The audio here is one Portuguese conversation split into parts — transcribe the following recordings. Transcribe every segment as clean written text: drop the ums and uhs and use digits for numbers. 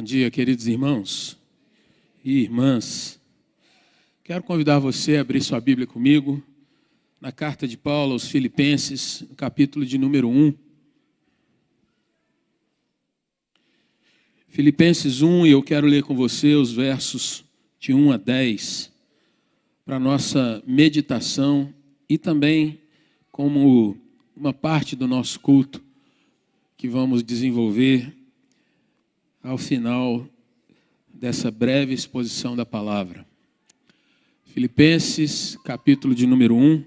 Bom dia, queridos irmãos e irmãs. Quero convidar você a abrir sua Bíblia comigo na carta de Paulo aos Filipenses, no capítulo de número 1. Filipenses 1, e eu quero ler com você os versos de 1 a 10, para a nossa meditação e também como uma parte do nosso culto que vamos desenvolver ao final dessa breve exposição da palavra. Filipenses, capítulo de número 1,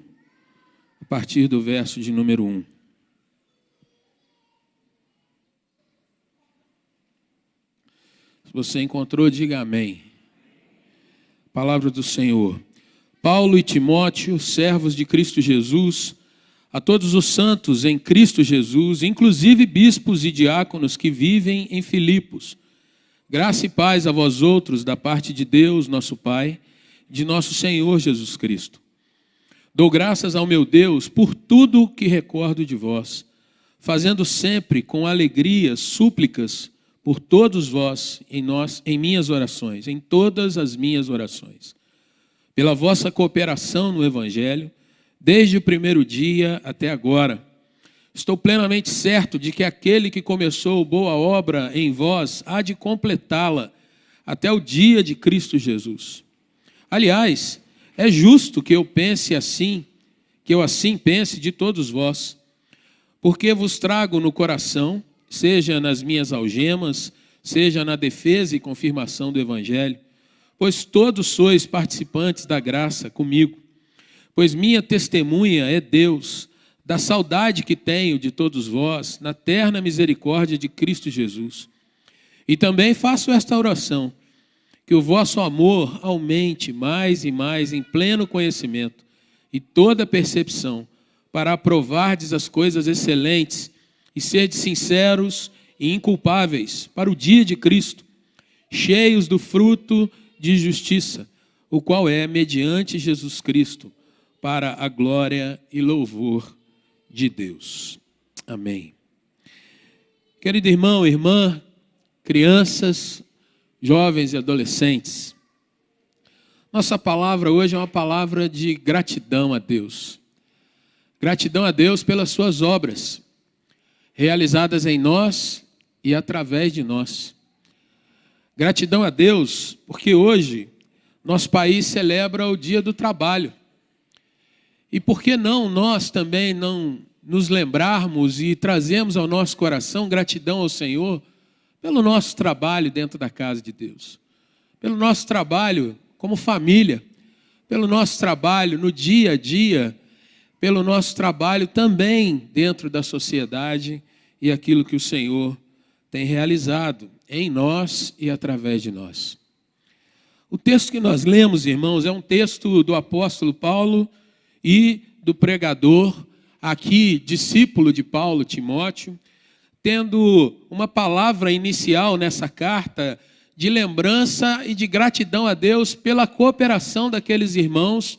a partir do verso de número 1. Se você encontrou, diga amém. Palavra do Senhor. Paulo e Timóteo, servos de Cristo Jesus, a todos os santos em Cristo Jesus, inclusive bispos e diáconos que vivem em Filipos. Graça e paz a vós outros da parte de Deus, nosso Pai, de nosso Senhor Jesus Cristo. Dou graças ao meu Deus por tudo que recordo de vós, fazendo sempre com alegria súplicas por todos vós em minhas orações, em todas as minhas orações, pela vossa cooperação no Evangelho, desde o primeiro dia até agora. Estou plenamente certo de que aquele que começou boa obra em vós há de completá-la até o dia de Cristo Jesus. Aliás, é justo que eu assim pense de todos vós, porque vos trago no coração, seja nas minhas algemas, seja na defesa e confirmação do Evangelho, pois todos sois participantes da graça comigo. Pois minha testemunha é Deus, da saudade que tenho de todos vós, na terna misericórdia de Cristo Jesus. E também faço esta oração, que o vosso amor aumente mais e mais em pleno conhecimento e toda percepção, para aprovardes as coisas excelentes e serdes sinceros e inculpáveis para o dia de Cristo, cheios do fruto de justiça, o qual é mediante Jesus Cristo, para a glória e louvor de Deus. Amém. Querido irmão, irmã, crianças, jovens e adolescentes, nossa palavra hoje é uma palavra de gratidão a Deus. Gratidão a Deus pelas suas obras, realizadas em nós e através de nós. Gratidão a Deus porque hoje nosso país celebra o Dia do Trabalho. E por que não nós também não nos lembrarmos e trazemos ao nosso coração gratidão ao Senhor pelo nosso trabalho dentro da casa de Deus, pelo nosso trabalho como família, pelo nosso trabalho no dia a dia, pelo nosso trabalho também dentro da sociedade e aquilo que o Senhor tem realizado em nós e através de nós. O texto que nós lemos, irmãos, é um texto do apóstolo Paulo e do pregador, aqui discípulo de Paulo, Timóteo, tendo uma palavra inicial nessa carta de lembrança e de gratidão a Deus pela cooperação daqueles irmãos,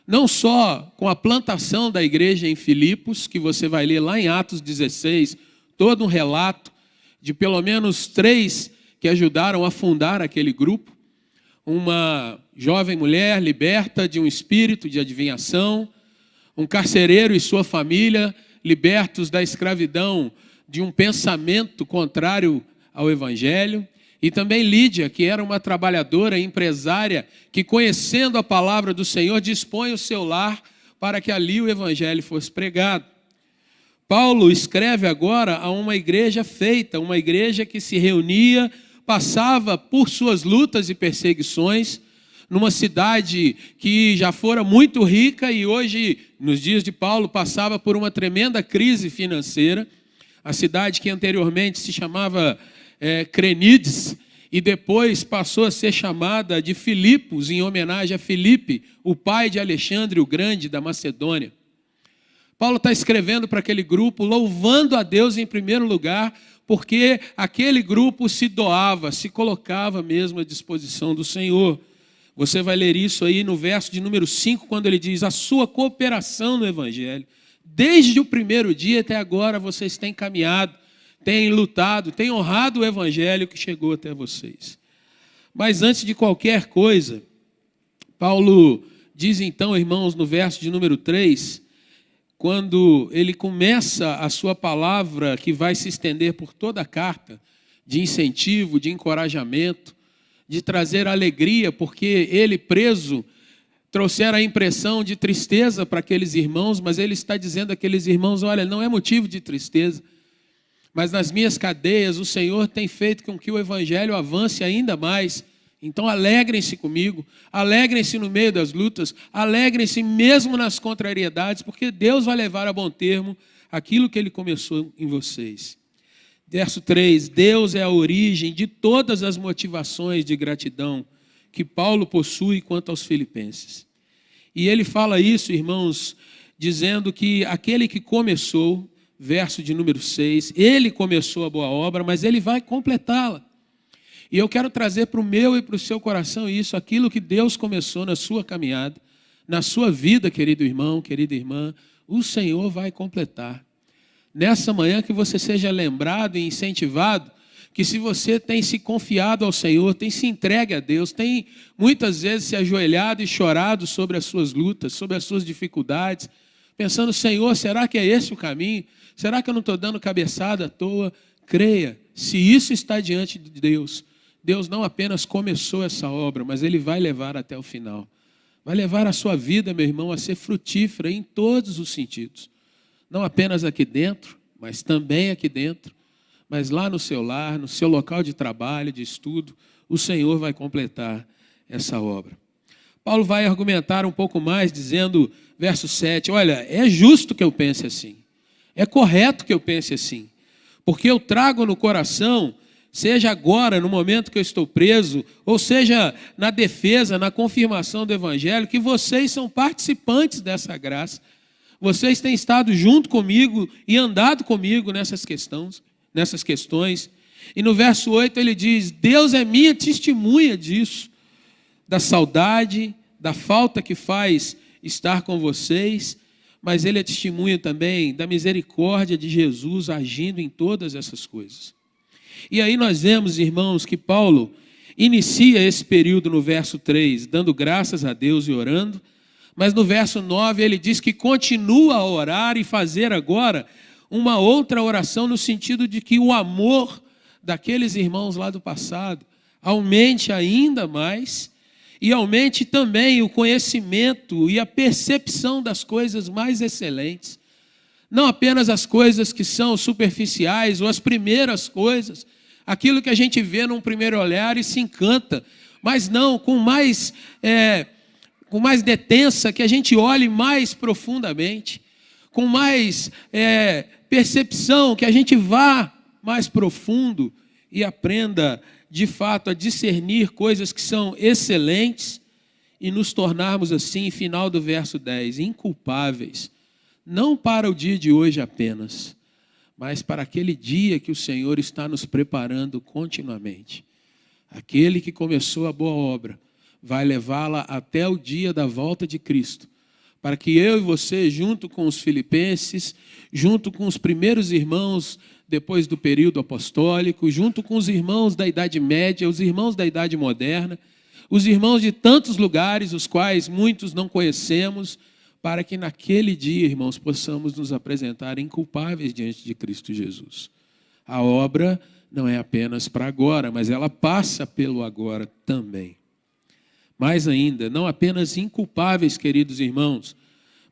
não só com a plantação da igreja em Filipos, que você vai ler lá em Atos 16, todo um relato de pelo menos 3 que ajudaram a fundar aquele grupo, uma jovem mulher liberta de um espírito de adivinhação, um carcereiro e sua família libertos da escravidão de um pensamento contrário ao Evangelho, e também Lídia, que era uma trabalhadora empresária que, conhecendo a palavra do Senhor, dispõe o seu lar para que ali o Evangelho fosse pregado. Paulo escreve agora a uma igreja feita, uma igreja que se reunia, passava por suas lutas e perseguições, numa cidade que já fora muito rica e hoje, nos dias de Paulo, passava por uma tremenda crise financeira. A cidade que anteriormente se chamava Crenides e depois passou a ser chamada de Filipos, em homenagem a Filipe, o pai de Alexandre o Grande da Macedônia. Paulo está escrevendo para aquele grupo, louvando a Deus em primeiro lugar, porque aquele grupo se doava, se colocava mesmo à disposição do Senhor. Você vai ler isso aí no verso de número 5, quando ele diz: a sua cooperação no Evangelho. Desde o primeiro dia até agora vocês têm caminhado, tem lutado, tem honrado o evangelho que chegou até vocês. Mas antes de qualquer coisa, Paulo diz então, irmãos, no verso de número 3, quando ele começa a sua palavra que vai se estender por toda a carta, de incentivo, de encorajamento, de trazer alegria, porque ele preso trouxera a impressão de tristeza para aqueles irmãos, mas ele está dizendo àqueles irmãos, olha, não é motivo de tristeza, mas nas minhas cadeias o Senhor tem feito com que o evangelho avance ainda mais. Então alegrem-se comigo, alegrem-se no meio das lutas, alegrem-se mesmo nas contrariedades, porque Deus vai levar a bom termo aquilo que Ele começou em vocês. Verso 3, Deus é a origem de todas as motivações de gratidão que Paulo possui quanto aos filipenses. E ele fala isso, irmãos, dizendo que aquele que começou, verso de número 6, ele começou a boa obra, mas ele vai completá-la. E eu quero trazer para o meu e para o seu coração isso, aquilo que Deus começou na sua caminhada, na sua vida, querido irmão, querida irmã, o Senhor vai completar. Nessa manhã que você seja lembrado e incentivado, que se você tem se confiado ao Senhor, tem se entregue a Deus, tem muitas vezes se ajoelhado e chorado sobre as suas lutas, sobre as suas dificuldades, pensando, Senhor, será que é esse o caminho? Será que eu não estou dando cabeçada à toa? Creia, se isso está diante de Deus, Deus não apenas começou essa obra, mas Ele vai levar até o final. Vai levar a sua vida, meu irmão, a ser frutífera em todos os sentidos. Não apenas aqui dentro, mas também aqui dentro. Mas lá no seu lar, no seu local de trabalho, de estudo, o Senhor vai completar essa obra. Paulo vai argumentar um pouco mais, dizendo, verso 7, olha, é justo que eu pense assim, é correto que eu pense assim, porque eu trago no coração, seja agora, no momento que eu estou preso, ou seja na defesa, na confirmação do Evangelho, que vocês são participantes dessa graça, vocês têm estado junto comigo e andado comigo nessas questões. E no verso 8 ele diz, Deus é minha testemunha disso, da saudade, da falta que faz estar com vocês, mas Ele é testemunha também da misericórdia de Jesus agindo em todas essas coisas. E aí nós vemos, irmãos, que Paulo inicia esse período no verso 3, dando graças a Deus e orando, mas no verso 9 ele diz que continua a orar e fazer agora uma outra oração no sentido de que o amor daqueles irmãos lá do passado aumente ainda mais e aumente também o conhecimento e a percepção das coisas mais excelentes. Não apenas as coisas que são superficiais ou as primeiras coisas, aquilo que a gente vê num primeiro olhar e se encanta, mas não, com mais detença, que a gente olhe mais profundamente, com mais percepção, que a gente vá mais profundo e aprenda, de fato, a discernir coisas que são excelentes e nos tornarmos assim, final do verso 10, inculpáveis, não para o dia de hoje apenas, mas para aquele dia que o Senhor está nos preparando continuamente. Aquele que começou a boa obra vai levá-la até o dia da volta de Cristo, para que eu e você, junto com os filipenses, junto com os primeiros irmãos depois do período apostólico, junto com os irmãos da Idade Média, os irmãos da Idade Moderna, os irmãos de tantos lugares, os quais muitos não conhecemos, para que naquele dia, irmãos, possamos nos apresentar inculpáveis diante de Cristo Jesus. A obra não é apenas para agora, mas ela passa pelo agora também. Mais ainda, não apenas inculpáveis, queridos irmãos,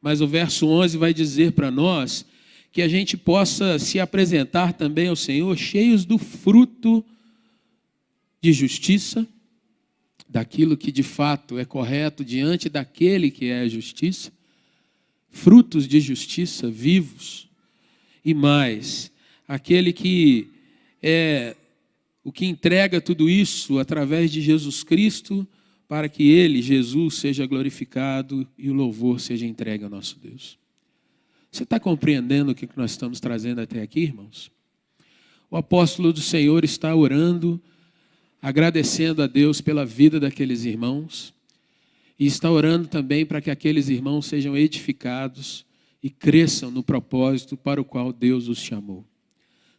mas o verso 11 vai dizer para nós que a gente possa se apresentar também ao Senhor cheios do fruto de justiça, daquilo que de fato é correto diante daquele que é a justiça, frutos de justiça vivos, e mais, aquele que é o que entrega tudo isso através de Jesus Cristo, para que Ele, Jesus, seja glorificado e o louvor seja entregue ao nosso Deus. Você está compreendendo o que nós estamos trazendo até aqui, irmãos? O apóstolo do Senhor está orando, agradecendo a Deus pela vida daqueles irmãos, e está orando também para que aqueles irmãos sejam edificados e cresçam no propósito para o qual Deus os chamou.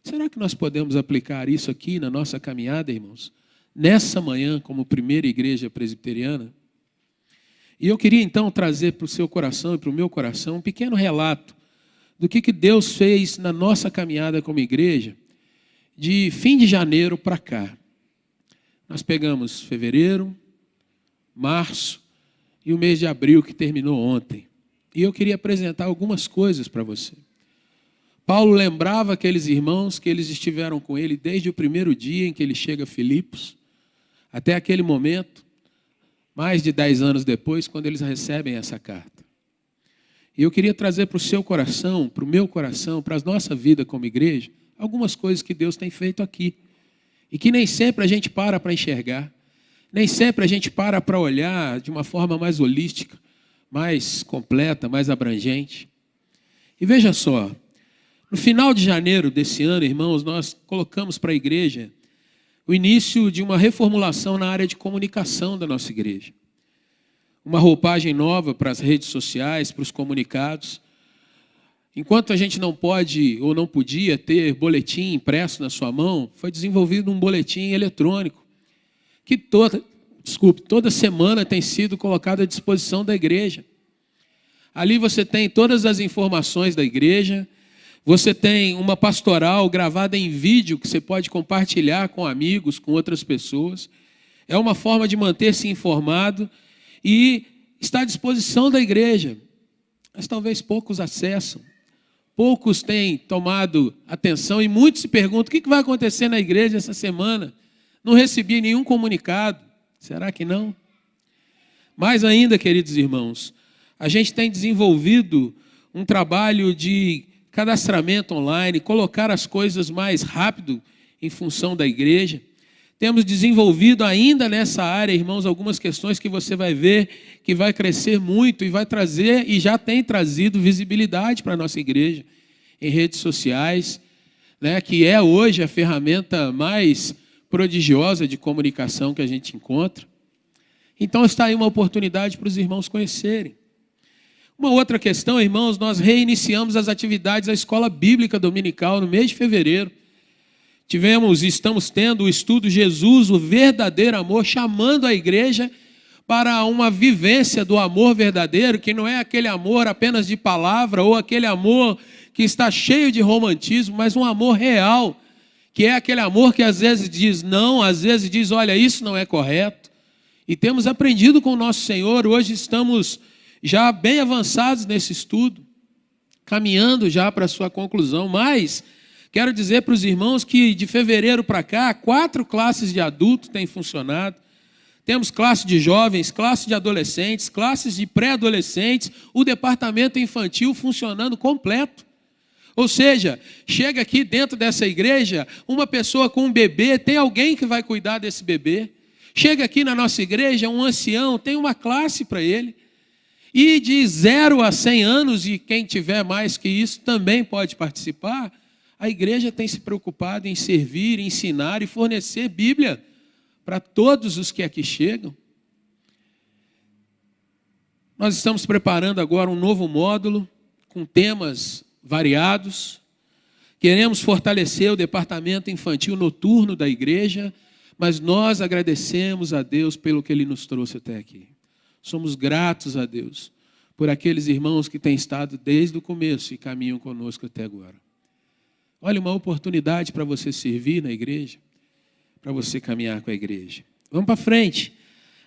Será que nós podemos aplicar isso aqui na nossa caminhada, irmãos? Nessa manhã, como primeira igreja presbiteriana? E eu queria então trazer para o seu coração e para o meu coração um pequeno relato do que Deus fez na nossa caminhada como igreja, de fim de janeiro para cá. Nós pegamos fevereiro, março e o mês de abril, que terminou ontem. E eu queria apresentar algumas coisas para você. Paulo lembrava aqueles irmãos que eles estiveram com ele desde o primeiro dia em que ele chega a Filipos, até aquele momento, mais de 10 anos depois, quando eles recebem essa carta. E eu queria trazer para o seu coração, para o meu coração, para a nossa vida como igreja, algumas coisas que Deus tem feito aqui. E que nem sempre a gente para enxergar, nem sempre a gente para olhar de uma forma mais holística, mais completa, mais abrangente. E veja só, no final de janeiro desse ano, irmãos, nós colocamos para a igreja o início de uma reformulação na área de comunicação da nossa igreja. Uma roupagem nova para as redes sociais, para os comunicados. Enquanto a gente não pode ou não podia ter boletim impresso na sua mão, foi desenvolvido um boletim eletrônico que toda semana tem sido colocado à disposição da igreja. Ali você tem todas as informações da igreja, você tem uma pastoral gravada em vídeo que você pode compartilhar com amigos, com outras pessoas. É uma forma de manter-se informado e está à disposição da igreja. Mas talvez poucos acessam, poucos têm tomado atenção e muitos se perguntam: o que vai acontecer na igreja essa semana? Não recebi nenhum comunicado. Será que não? Mais ainda, queridos irmãos, a gente tem desenvolvido um trabalho de cadastramento online, colocar as coisas mais rápido em função da igreja. Temos desenvolvido ainda nessa área, irmãos, algumas questões que você vai ver que vai crescer muito e vai trazer, e já tem trazido visibilidade para a nossa igreja em redes sociais, né, que é hoje a ferramenta mais prodigiosa de comunicação que a gente encontra. Então está aí uma oportunidade para os irmãos conhecerem. Uma outra questão, irmãos, nós reiniciamos as atividades da Escola Bíblica Dominical no mês de fevereiro. Estamos tendo o estudo Jesus, o verdadeiro amor, chamando a igreja para uma vivência do amor verdadeiro, que não é aquele amor apenas de palavra, ou aquele amor que está cheio de romantismo, mas um amor real, que é aquele amor que às vezes diz não, às vezes diz, olha, isso não é correto. E temos aprendido com o nosso Senhor, hoje estamos já bem avançados nesse estudo, caminhando já para a sua conclusão, mas quero dizer para os irmãos que de fevereiro para cá, 4 classes de adultos têm funcionado. Temos classe de jovens, classe de adolescentes, classes de pré-adolescentes, o departamento infantil funcionando completo. Ou seja, chega aqui dentro dessa igreja, uma pessoa com um bebê, tem alguém que vai cuidar desse bebê. Chega aqui na nossa igreja, um ancião, tem uma classe para ele. E de 0 a 100 anos, e quem tiver mais que isso também pode participar, a igreja tem se preocupado em servir, ensinar e fornecer Bíblia para todos os que aqui chegam. Nós estamos preparando agora um novo módulo com temas variados. Queremos fortalecer o departamento infantil noturno da igreja, mas nós agradecemos a Deus pelo que Ele nos trouxe até aqui. Somos gratos a Deus por aqueles irmãos que têm estado desde o começo e caminham conosco até agora. Olha, uma oportunidade para você servir na igreja, para você caminhar com a igreja. Vamos para frente.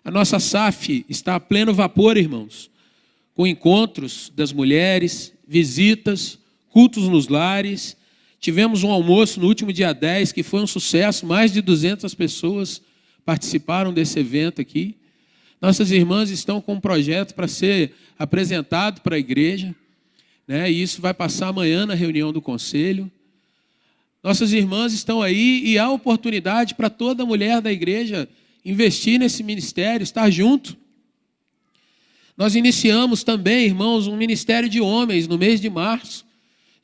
A nossa SAF está a pleno vapor, irmãos, com encontros das mulheres, visitas, cultos nos lares. Tivemos um almoço no último dia 10, que foi um sucesso, mais de 200 pessoas participaram desse evento aqui. Nossas irmãs estão com um projeto para ser apresentado para a igreja, né? E isso vai passar amanhã na reunião do conselho. Nossas irmãs estão aí e há oportunidade para toda mulher da igreja investir nesse ministério, estar junto. Nós iniciamos também, irmãos, um ministério de homens no mês de março.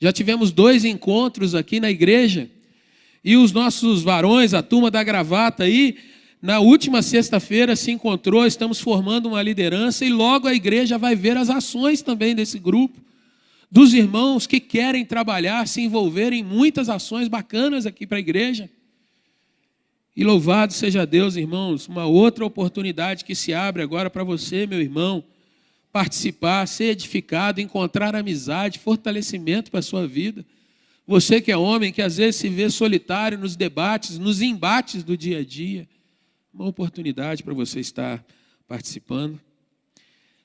Já tivemos 2 encontros aqui na igreja. E os nossos varões, a turma da gravata aí, na última sexta-feira se encontrou, estamos formando uma liderança e logo a igreja vai ver as ações também desse grupo, dos irmãos que querem trabalhar, se envolver em muitas ações bacanas aqui para a igreja. E louvado seja Deus, irmãos, uma outra oportunidade que se abre agora para você, meu irmão, participar, ser edificado, encontrar amizade, fortalecimento para a sua vida. Você que é homem, que às vezes se vê solitário nos debates, nos embates do dia a dia, uma oportunidade para você estar participando.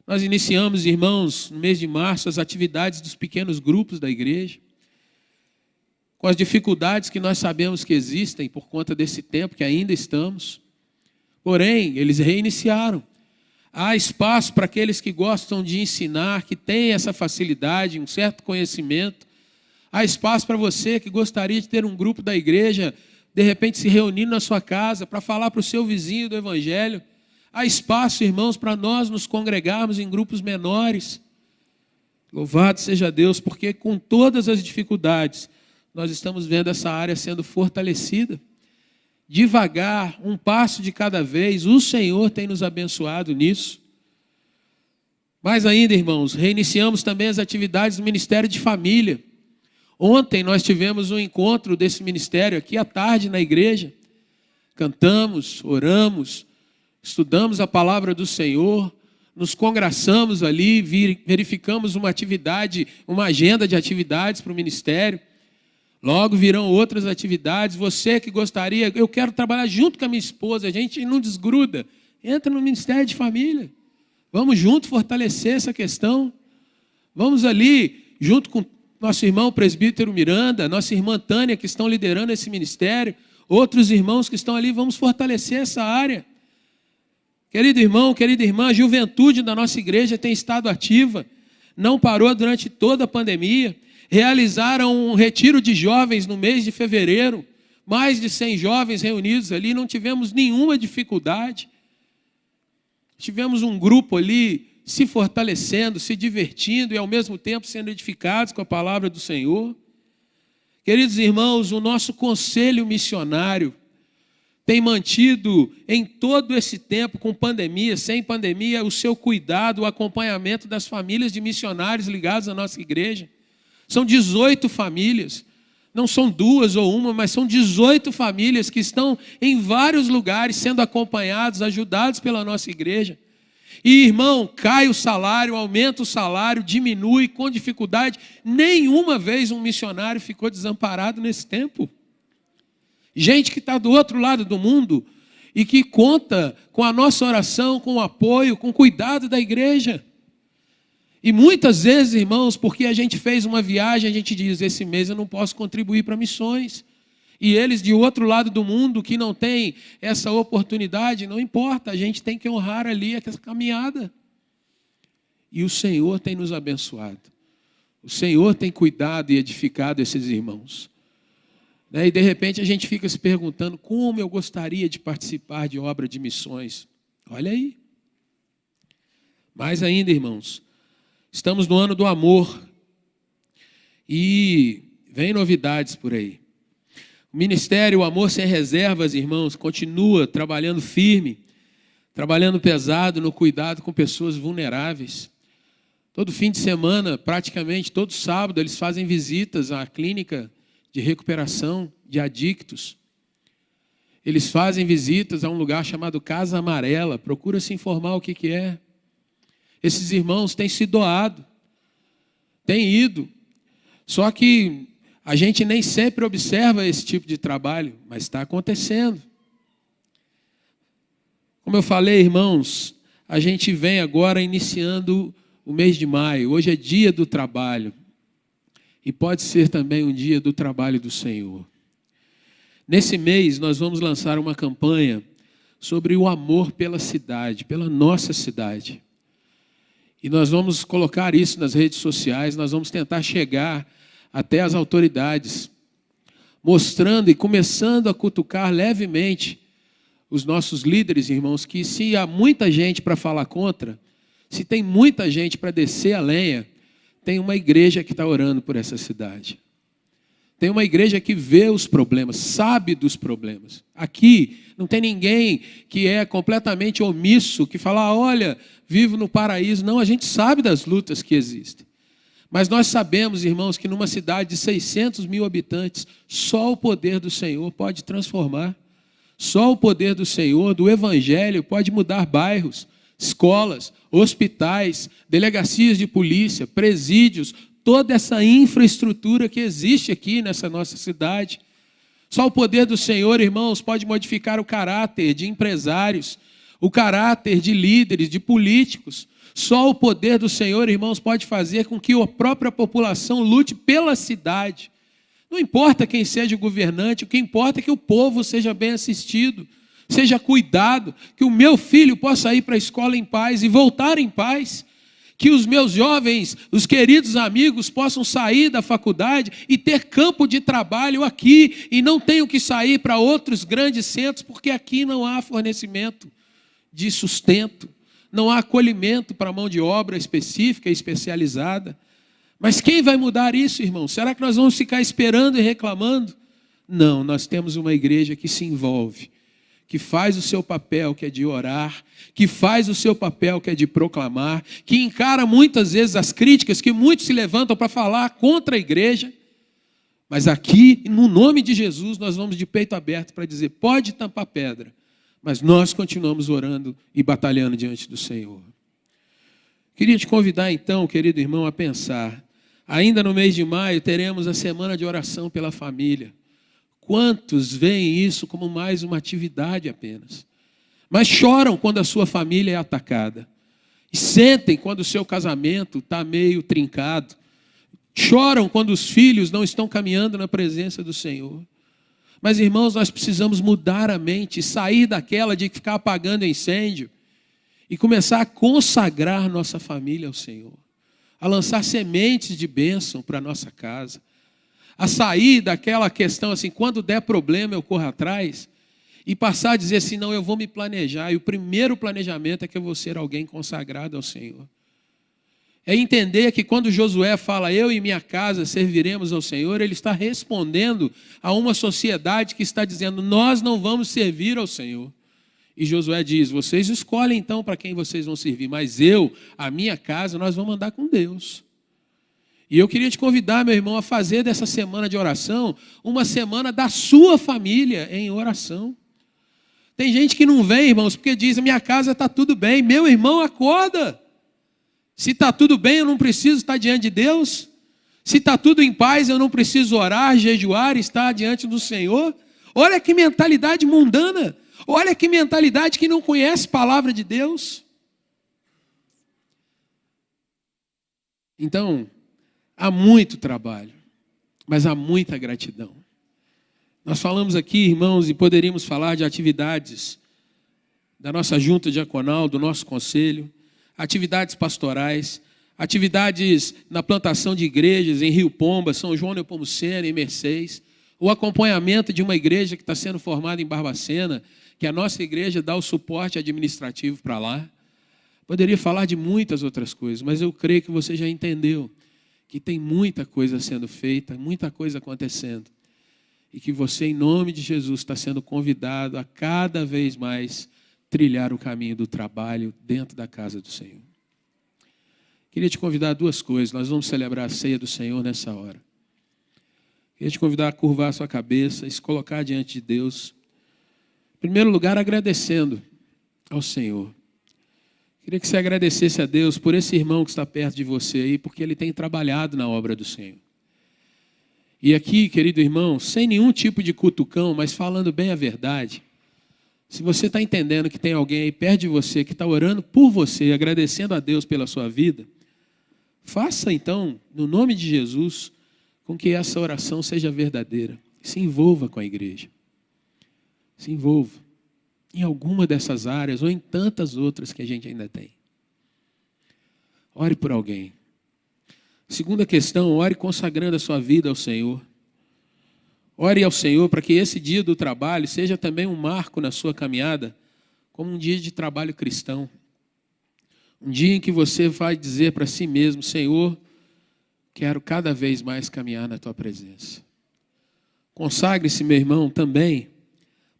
Nós iniciamos, irmãos, no mês de março, as atividades dos pequenos grupos da igreja, com as dificuldades que nós sabemos que existem por conta desse tempo que ainda estamos. Porém, eles reiniciaram. Há espaço para aqueles que gostam de ensinar, que têm essa facilidade, um certo conhecimento. Há espaço para você que gostaria de ter um grupo da igreja, de repente se reunindo na sua casa, para falar para o seu vizinho do Evangelho. Há espaço, irmãos, para nós nos congregarmos em grupos menores. Louvado seja Deus, porque com todas as dificuldades, nós estamos vendo essa área sendo fortalecida. Devagar, um passo de cada vez, o Senhor tem nos abençoado nisso. Mais ainda, irmãos, reiniciamos também as atividades do Ministério de Família. Ontem nós tivemos um encontro desse ministério aqui à tarde na igreja. Cantamos, oramos, estudamos a palavra do Senhor, nos congraçamos ali, verificamos uma atividade, uma agenda de atividades para o ministério. Logo virão outras atividades. Você que gostaria, eu quero trabalhar junto com a minha esposa, a gente não desgruda. Entra no Ministério de Família. Vamos junto fortalecer essa questão. Vamos ali, junto com nosso irmão presbítero Miranda, nossa irmã Tânia, que estão liderando esse ministério, outros irmãos que estão ali, vamos fortalecer essa área. Querido irmão, querida irmã, a juventude da nossa igreja tem estado ativa, não parou durante toda a pandemia. Realizaram um retiro de jovens no mês de fevereiro, mais de 100 jovens reunidos ali, não tivemos nenhuma dificuldade. Tivemos um grupo ali se fortalecendo, se divertindo e ao mesmo tempo sendo edificados com a palavra do Senhor. Queridos irmãos, o nosso conselho missionário tem mantido em todo esse tempo, com pandemia, sem pandemia, o seu cuidado, o acompanhamento das famílias de missionários ligados à nossa igreja. São 18 famílias, não são 2 ou 1, mas são 18 famílias que estão em vários lugares sendo acompanhados, ajudados pela nossa igreja. E irmão, cai o salário, aumenta o salário, diminui com dificuldade. Nenhuma vez um missionário ficou desamparado nesse tempo. Gente que está do outro lado do mundo e que conta com a nossa oração, com o apoio, com o cuidado da igreja. E muitas vezes, irmãos, porque a gente fez uma viagem, a gente diz, esse mês eu não posso contribuir para missões. E eles de outro lado do mundo que não tem essa oportunidade, não importa, a gente tem que honrar ali essa caminhada. E o Senhor tem nos abençoado. O Senhor tem cuidado e edificado esses irmãos. E de repente a gente fica se perguntando, como eu gostaria de participar de obra de missões. Olha aí. Mais ainda, irmãos, estamos no ano do amor e vem novidades por aí. O ministério, o Amor Sem Reservas, irmãos, continua trabalhando firme, trabalhando pesado no cuidado com pessoas vulneráveis. Todo fim de semana, praticamente todo sábado, eles fazem visitas à clínica de recuperação de adictos. Eles fazem visitas a um lugar chamado Casa Amarela, procura se informar o que é. Esses irmãos têm se doado, têm ido, só que a gente nem sempre observa esse tipo de trabalho, mas está acontecendo. Como eu falei, irmãos, a gente vem agora iniciando o mês de maio. Hoje é dia do trabalho. E pode ser também um dia do trabalho do Senhor. Nesse mês, nós vamos lançar uma campanha sobre o amor pela cidade, pela nossa cidade. E nós vamos colocar isso nas redes sociais, nós vamos tentar chegar até as autoridades, mostrando e começando a cutucar levemente os nossos líderes, irmãos, que se há muita gente para falar contra, se tem muita gente para descer a lenha, tem uma igreja que está orando por essa cidade. Tem uma igreja que vê os problemas, sabe dos problemas. Aqui não tem ninguém que é completamente omisso, que fala, olha, vivo no paraíso. Não, a gente sabe das lutas que existem. Mas nós sabemos, irmãos, que numa cidade de 600 mil habitantes, só o poder do Senhor pode transformar. Só o poder do Senhor, do Evangelho, pode mudar bairros, escolas, hospitais, delegacias de polícia, presídios, toda essa infraestrutura que existe aqui nessa nossa cidade. Só o poder do Senhor, irmãos, pode modificar o caráter de empresários, o caráter de líderes, de políticos. Só o poder do Senhor, irmãos, pode fazer com que a própria população lute pela cidade. Não importa quem seja o governante, o que importa é que o povo seja bem assistido, seja cuidado, que o meu filho possa ir para a escola em paz e voltar em paz, que os meus jovens, os queridos amigos, possam sair da faculdade e ter campo de trabalho aqui e não tenham que sair para outros grandes centros, porque aqui não há fornecimento de sustento, não há acolhimento para mão de obra específica e especializada. Mas quem vai mudar isso, irmão? Será que nós vamos ficar esperando e reclamando? Não, nós temos uma igreja que se envolve, que faz o seu papel, que é de orar, que faz o seu papel, que é de proclamar, que encara muitas vezes as críticas que muitos se levantam para falar contra a igreja. Mas aqui, no nome de Jesus, nós vamos de peito aberto para dizer, pode tampar pedra, mas nós continuamos orando e batalhando diante do Senhor. Queria te convidar então, querido irmão, a pensar. Ainda no mês de maio teremos a semana de oração pela família. Quantos veem isso como mais uma atividade apenas? Mas choram quando a sua família é atacada. E sentem quando o seu casamento está meio trincado. Choram quando os filhos não estão caminhando na presença do Senhor. Mas, irmãos, nós precisamos mudar a mente, sair daquela de ficar apagando incêndio e começar a consagrar nossa família ao Senhor. A lançar sementes de bênção para a nossa casa, a sair daquela questão assim, quando der problema eu corro atrás, e passar a dizer assim, não, eu vou me planejar, e o primeiro planejamento é que eu vou ser alguém consagrado ao Senhor. É entender que quando Josué fala, eu e minha casa serviremos ao Senhor, ele está respondendo a uma sociedade que está dizendo, nós não vamos servir ao Senhor. E Josué diz, vocês escolhem então para quem vocês vão servir, mas eu, a minha casa, nós vamos andar com Deus. E eu queria te convidar, meu irmão, a fazer dessa semana de oração uma semana da sua família em oração. Tem gente que não vem, irmãos, porque diz, a minha casa está tudo bem. Meu irmão, acorda. Se está tudo bem, eu não preciso estar diante de Deus. Se está tudo em paz, eu não preciso orar, jejuar, estar diante do Senhor. Olha que mentalidade mundana. Olha que mentalidade que não conhece a palavra de Deus. Então, há muito trabalho, mas há muita gratidão. Nós falamos aqui, irmãos, e poderíamos falar de atividades da nossa junta diaconal, do nosso conselho, atividades pastorais, atividades na plantação de igrejas em Rio Pomba, São João Nepomuceno, em Mercês, o acompanhamento de uma igreja que está sendo formada em Barbacena, que a nossa igreja dá o suporte administrativo para lá. Poderia falar de muitas outras coisas, mas eu creio que você já entendeu que tem muita coisa sendo feita, muita coisa acontecendo. E que você, em nome de Jesus, está sendo convidado a cada vez mais trilhar o caminho do trabalho dentro da casa do Senhor. Queria te convidar a duas coisas. Nós vamos celebrar a ceia do Senhor nessa hora. Queria te convidar a curvar a sua cabeça e se colocar diante de Deus. Em primeiro lugar, agradecendo ao Senhor. Queria que você agradecesse a Deus por esse irmão que está perto de você aí, porque ele tem trabalhado na obra do Senhor. E aqui, querido irmão, sem nenhum tipo de cutucão, mas falando bem a verdade, se você está entendendo que tem alguém aí perto de você que está orando por você, agradecendo a Deus pela sua vida, faça então, no nome de Jesus, com que essa oração seja verdadeira. Se envolva com a igreja. Se envolva em alguma dessas áreas ou em tantas outras que a gente ainda tem. Ore por alguém. Segunda questão, ore consagrando a sua vida ao Senhor. Ore ao Senhor para que esse dia do trabalho seja também um marco na sua caminhada, como um dia de trabalho cristão. Um dia em que você vai dizer para si mesmo, Senhor, quero cada vez mais caminhar na tua presença. Consagre-se, meu irmão, também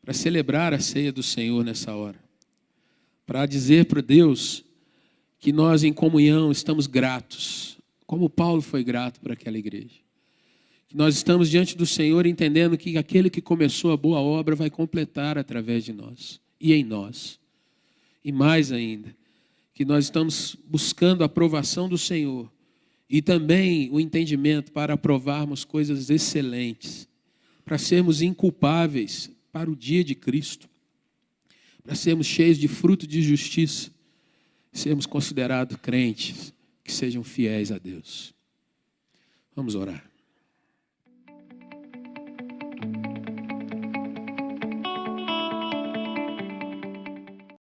para celebrar a ceia do Senhor nessa hora. Para dizer para Deus que nós em comunhão estamos gratos como Paulo foi grato por aquela igreja. Que nós estamos diante do Senhor entendendo que aquele que começou a boa obra vai completar através de nós e em nós. E mais ainda, que nós estamos buscando a aprovação do Senhor e também o entendimento para aprovarmos coisas excelentes, para sermos inculpáveis para o dia de Cristo, para sermos cheios de fruto de justiça, sermos considerados crentes que sejam fiéis a Deus. Vamos orar.